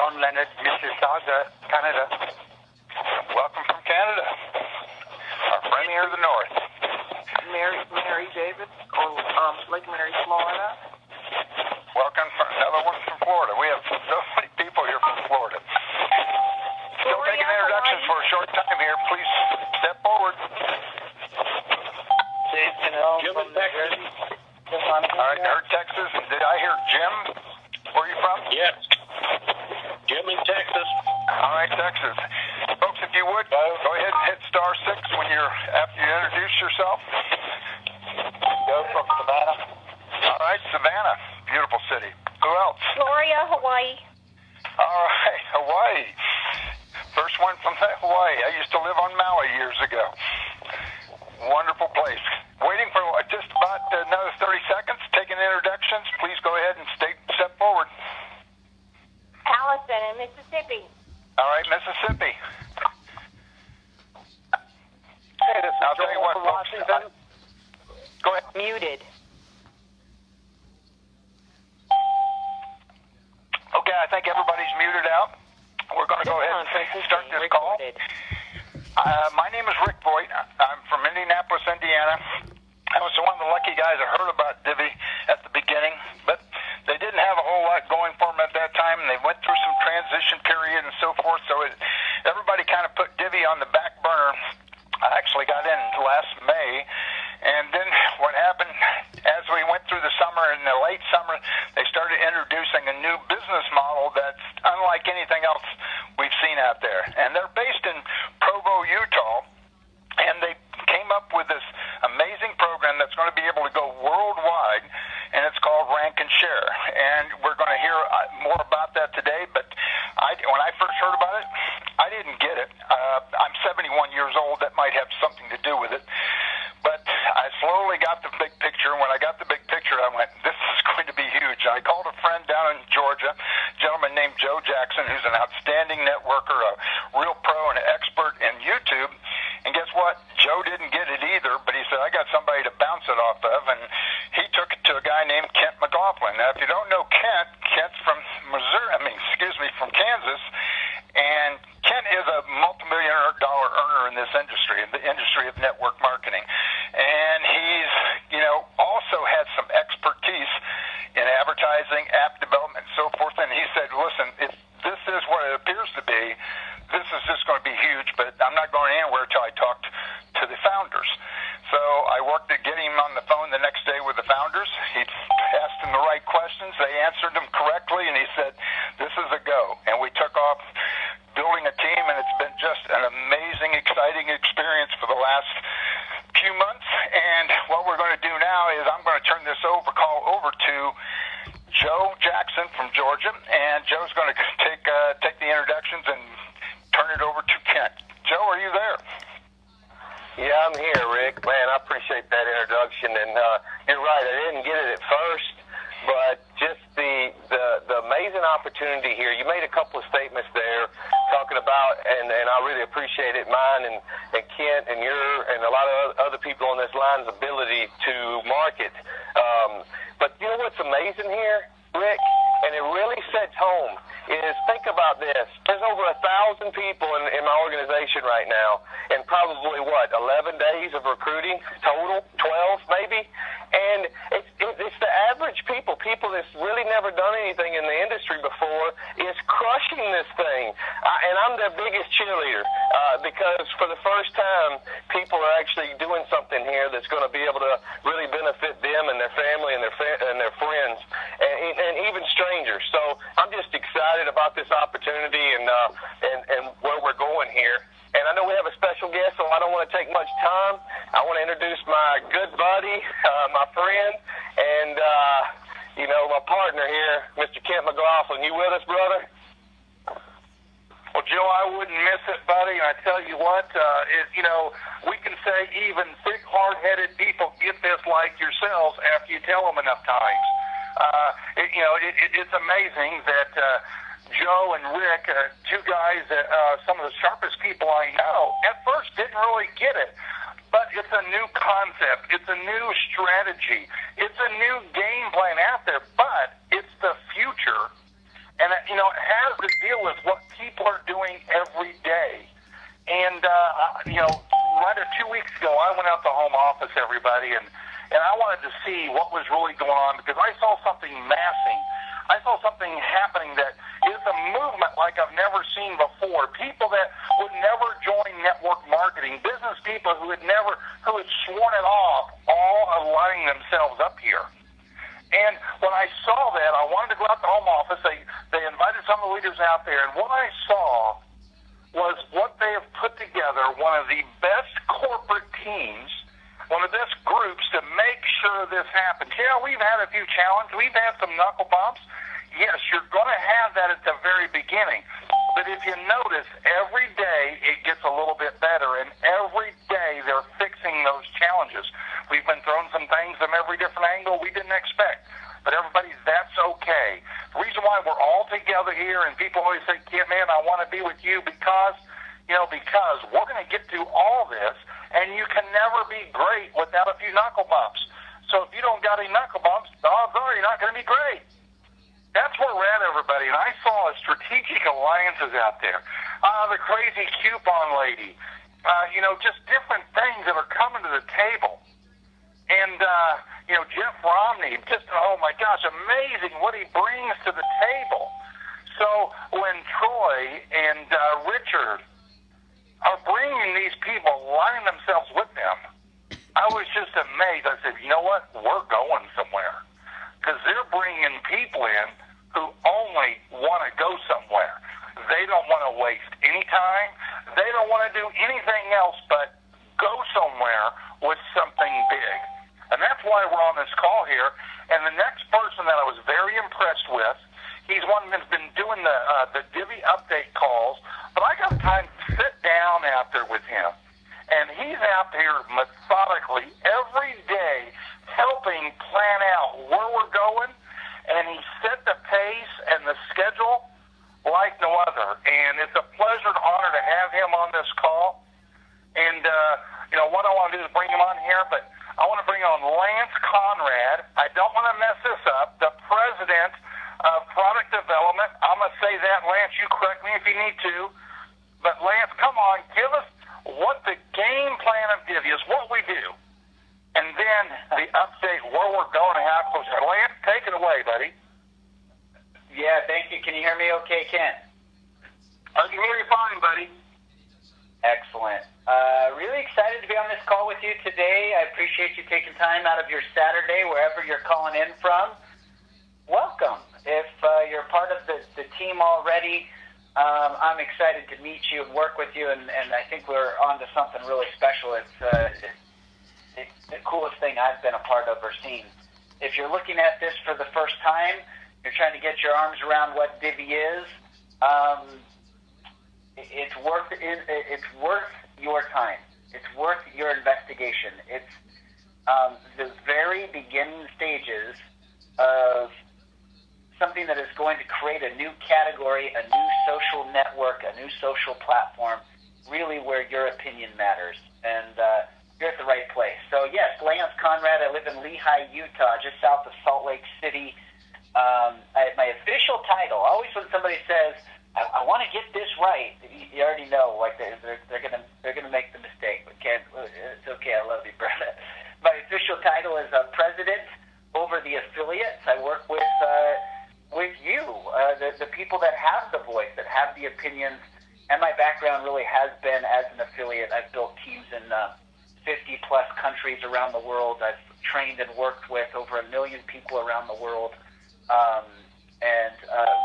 John Leonard, Mississauga, Canada. Welcome from Canada. Our friend here to the north. Mary David, Lake Mary, Florida. Welcome from another one from Florida. We have so many people here from Florida. Still taking introductions for a short time here. Please step forward. Jim from Texas. All right, heard Texas. Did I hear Jim? Where are you from? Yes. Jim in Texas. All right, Texas. Folks, if you would, go ahead and hit *6 when after you introduce yourself. Joe from Savannah. All right, Savannah. Beautiful city. Who else? Gloria, Hawaii. All right, Hawaii. First one from Hawaii. I used to live on Maui years ago. Wonderful place. Waiting for just about another 30 seconds. Taking introductions. Please go ahead and step forward. Allison in Mississippi. All right, Mississippi. Hey, this is I'll tell you what, from folks. Washington. Go ahead. Muted. Okay, I think everybody's muted out. We're going to go ahead and start this call. My name is Rick Voigt. I'm from Indianapolis, Indiana. I was one of the lucky guys that heard about Divvee at the beginning, but they didn't have a whole lot going for them at that time, and they went through some transition period and so forth, so everybody kind of put Divvee on the back burner. I actually got in last May, and then what happened, as we went through the summer, in the late summer, they started introducing a new business model that's unlike anything else we've seen out there. And they're based in Provo, Utah, and they came up with this amazing program that's going to be able to go worldwide, and it's called Rank and Share. And we're going to hear more about that today, but when I first heard about it, I didn't get it. I'm 71 years old. That might have something to do with it. But I slowly got the big picture. When I got the big picture, I went, this is going to be huge. I called a friend down in Georgia, a gentleman named Joe Jackson, who's an outstanding networker, a real pro and an expert in YouTube. And guess what? Joe didn't get it either, but he said, I got somebody to bounce it off of. And he took it to a guy named Kent McLaughlin. Now, if you don't know Kent's from from Kansas. And Kent is a multi-million-dollar earner in this industry, in the industry of network marketing. And he's, also had some expertise in advertising, app development, and so forth. And he said, listen, if this is what it appears to be, this is just going to be huge, but I'm not going anywhere until I talked to the founders. So I worked at getting him on the phone the next day with the founders. He asked them the right questions. They answered them correctly, and he said, this is a go. And we took off building a team, and it's been just an amazing, exciting experience for the last few months. And what we're going to do now is I'm going to turn this call over to Joe Jackson from Georgia, and Joe's going to take the introductions and turn it over to Kent. Joe, are you there? Yeah, I'm here, Rick. Man, I appreciate that introduction, and you're right, I didn't get it at first, but just the amazing opportunity here. You made a couple of statements there talking about, and I really appreciate it, mine and Kent and and a lot of other people on this line's ability to market. But you know what's amazing here, Rick, and it really sets home, is think about this. There's over 1,000 people in my organization right now, and probably, 11 days of recruiting total, 12 maybe? And it's the average people that's really never done anything in the industry before, is crushing this thing. And I'm their biggest cheerleader because for the first time, people are actually doing something here that's going to be able to really benefit them and their family and their friends and even strangers. So I'm just excited about this opportunity and where we're going here. And I know we have a special guest, so I don't want to take much time. I want to introduce my good buddy, my friend, and, my partner here, Mr. Kent McLaughlin. You with us, brother? Well, Joe, I wouldn't miss it, buddy. And I tell you what, we can say even big, hard-headed people get this like yourselves after you tell them enough times. It's amazing that Joe and Rick, two guys, some of the sharpest people I know, at first didn't really get it. But it's a new concept. It's a new strategy. It's a new game plan out there. But it's the future. And, it has to deal with what people are doing every day. And, right 2 weeks ago, I went out to home office, everybody, and I wanted to see what was really going on because I saw something massing. I saw something happening that is a movement like I've never seen before. People that would never join network marketing, business people who had sworn it off, all aligning themselves up here. And when I saw that, I wanted to go out to home office. They invited some of the leaders out there, and what I saw was what they have put together, one of the best corporate teams, one of the best groups to make sure this happens. Yeah, we've had a few challenges. We've had some knuckle bumps. Yes, you're going to have that at the very beginning. But if you notice, every day it gets a little bit better, and every day they're fixing those challenges. We've been thrown some things from every different angle we didn't expect. But everybody, that's okay. The reason why we're all together here, and people always say, "Kid, man, I want to be with you," because we're going to get through all this, and you can never be great without a few knuckle bumps. So if you don't got any knuckle bumps, odds are you're not going to be great. That's where we're at, everybody. And I saw strategic alliances out there. The crazy coupon lady. Just different things that are coming to the table. And, Jeff Romney, oh my gosh, amazing what he brings to the table. So when Troy and Richard are bringing these people, aligning themselves with them, I was just amazed. I said, you know what? We're going somewhere. Because they're bringing people in who only want to go somewhere. They don't want to waste any time. They don't want to do anything else but go somewhere with something big. And that's why we're on this call here. And the next person that I was very impressed with, he's one that's been doing the Divvee update calls, but I got time to sit down after with him. And he's out there methodically every day helping plan out where we're going, and he set the pace and the schedule like no other. And it's a pleasure and honor to have him on this call. And, what I want to do is bring him on here, but I want to bring on Lance Conrad. I don't want to mess this up. The president of product development. I'm going to say that, Lance. You correct me if you need to. But, Lance, come on. Give us what the game plan of Divvee is, what we do. And then the update where we're going and how close. Lance, take it away, buddy. Yeah, thank you. Can you hear me okay, Ken? I can hear you fine, buddy. Excellent. Really excited to be on this call with you today. I appreciate you taking time out of your Saturday, wherever you're calling in from. Welcome. If you're part of the team already, I'm excited to meet you and work with you, and I think we're on to something really special. It's the coolest thing I've been a part of or seen. If you're looking at this for the first time, you're trying to get your arms around what Divvee is, it's worth your time. It's worth your investigation. It's the very beginning stages of something that is going to create a new category, a new social network, a new social platform, really where your opinion matters. And you're at the right place. So, yes, Lance Conrad. I live in Lehi, Utah, just south of Salt Lake City. My official title, always when somebody says, I want to get this right, you already know, like they're gonna make the mistake. But it's okay. I love you, brother. My official title is president over the affiliates. I work with you, the people that have the voice, that have the opinions. And my background really has been as an affiliate. I've built teams in 50-plus countries around the world. I've trained and worked with over 1 million people around the world. And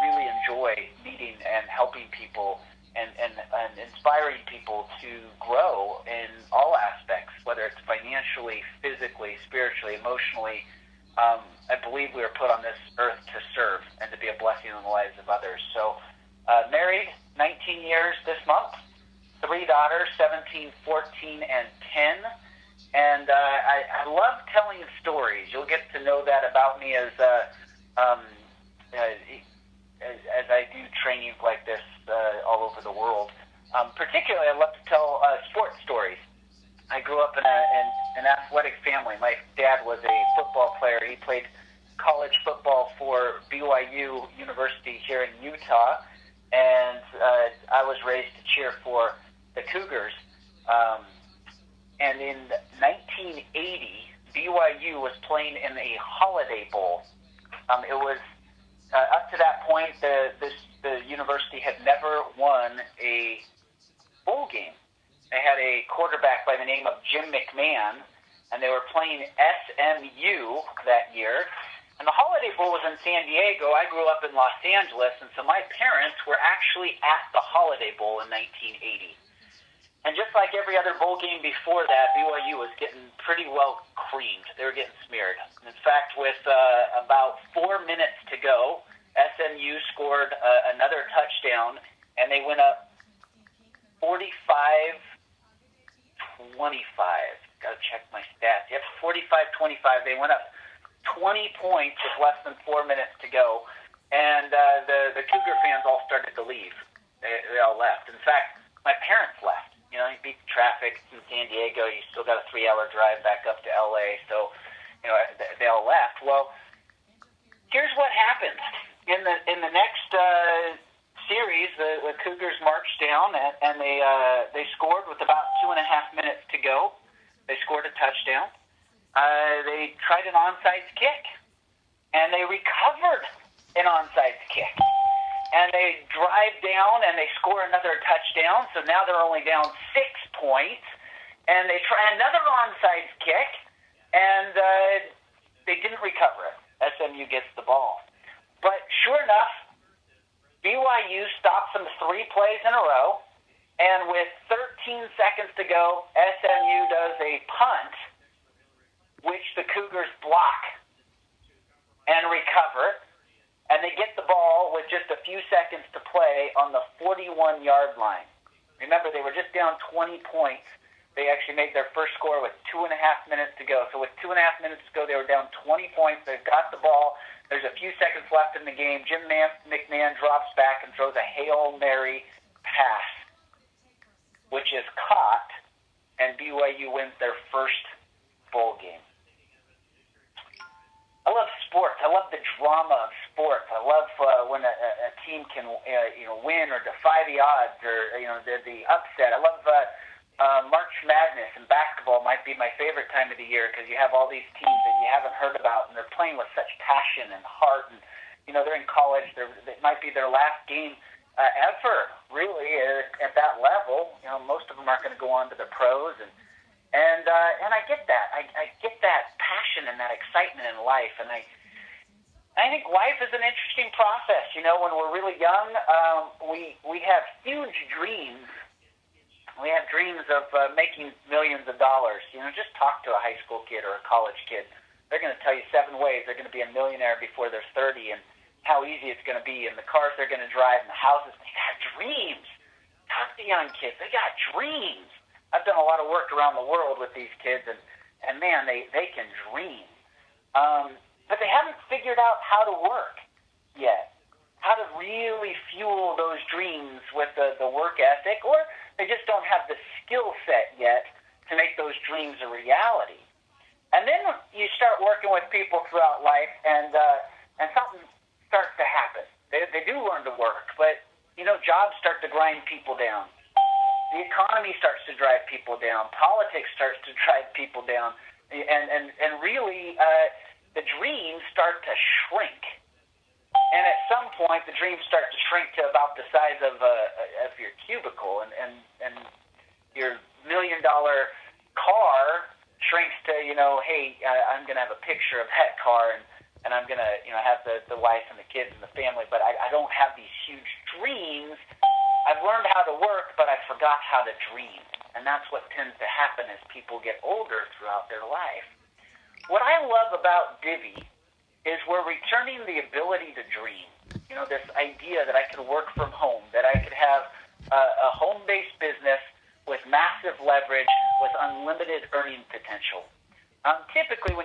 really enjoy meeting and helping people and inspiring people to grow in all aspects, whether it's financially, physically, spiritually, emotionally. I believe we were put on this earth to serve and to be a blessing in the lives of others. So married 19 years this month, 3 daughters, 17, 14, and 10. And I love telling stories. You'll get to know that about me as I do trainings like this all over the world. Particularly, I love to tell sports stories. I grew up in an athletic family. My dad was a football player. He played college football for BYU University here in Utah, and I was raised to cheer for the Cougars. And in 1980, BYU was playing in a Holiday Bowl. It was up to that point, the university had never won a bowl game. They had a quarterback by the name of Jim McMahon, and they were playing SMU that year. And the Holiday Bowl was in San Diego. I grew up in Los Angeles, and so my parents were actually at the Holiday Bowl in 1980. And just like every other bowl game before that, BYU was getting pretty well creamed. They were getting smeared. In fact, with about 4 minutes to go, SMU scored another touchdown, and they went up 45-25. Got to check my stats. Yep, 45-25. They went up 20 points with less than 4 minutes to go, and the Cougar fans all started to leave. They all left. In fact, my parents left. You know, you beat traffic in San Diego. You still got a 3-hour drive back up to L.A., so, you know, they all left. Well, here's what happened. In the next series, the Cougars marched down, and they scored with about 2.5 minutes to go. They scored a touchdown. They tried an onside kick, and they recovered an onside kick. And they drive down, and they score another touchdown, so now they're only down 6 points. And they try another onside kick, and they didn't recover it. SMU gets the ball. But sure enough, BYU stops them 3 plays in a row, and with 13 seconds to go, SMU does a punt, which the Cougars block and recover, and they get the ball with just a few seconds to play on the 41-yard line. Remember, they were just down 20 points. They actually made their first score with 2.5 minutes to go. So with 2.5 minutes to go, they were down 20 points. They've got the ball. There's a few seconds left in the game. Jim McMahon drops back and throws a Hail Mary pass, which is caught, and BYU wins their first bowl game. I love sports. I love the drama of sports. I love when a team can win or defy the odds, or the upset. I love March Madness, and basketball might be my favorite time of the year because you have all these teams that you haven't heard about, and they're playing with such passion and heart. And they're in college. It might be their last game ever, really, at that level. Most of them aren't going to go on to the pros, and I get that. I get that passion and that excitement in life, and I think life is an interesting process. When we're really young, we have huge dreams. We have dreams of making millions of dollars. Just talk to a high school kid or a college kid. They're going to tell you 7 ways they're going to be a millionaire before they're 30, and how easy it's going to be, and the cars they're going to drive, and the houses. They got dreams. Talk to young kids. They got dreams. I've done a lot of work around the world with these kids, and man, they can dream. But they haven't figured out how to work yet, how to really fuel those dreams with the work ethic, or they just don't have the skill set yet to make those dreams a reality. And then you start working with people throughout life, and something starts to happen. They do learn to work, but, jobs start to grind people down. The economy starts to drive people down. Politics starts to drive people down. And really, the dreams start to shrink. And at some point, the dreams start to shrink to about the size of your cubicle. And your $1 million car shrinks to, hey, I'm going to have a picture of that car, and I'm going to have the wife and the kids and the family, but I don't have these huge dreams. I've learned how to work, but I forgot how to dream. And that's what tends to happen as people get older throughout their life. What I love about Divvee is we're returning the ability to dream. This idea that I could work from home, that I could have a home-based business with massive leverage, with unlimited earning potential. Typically, when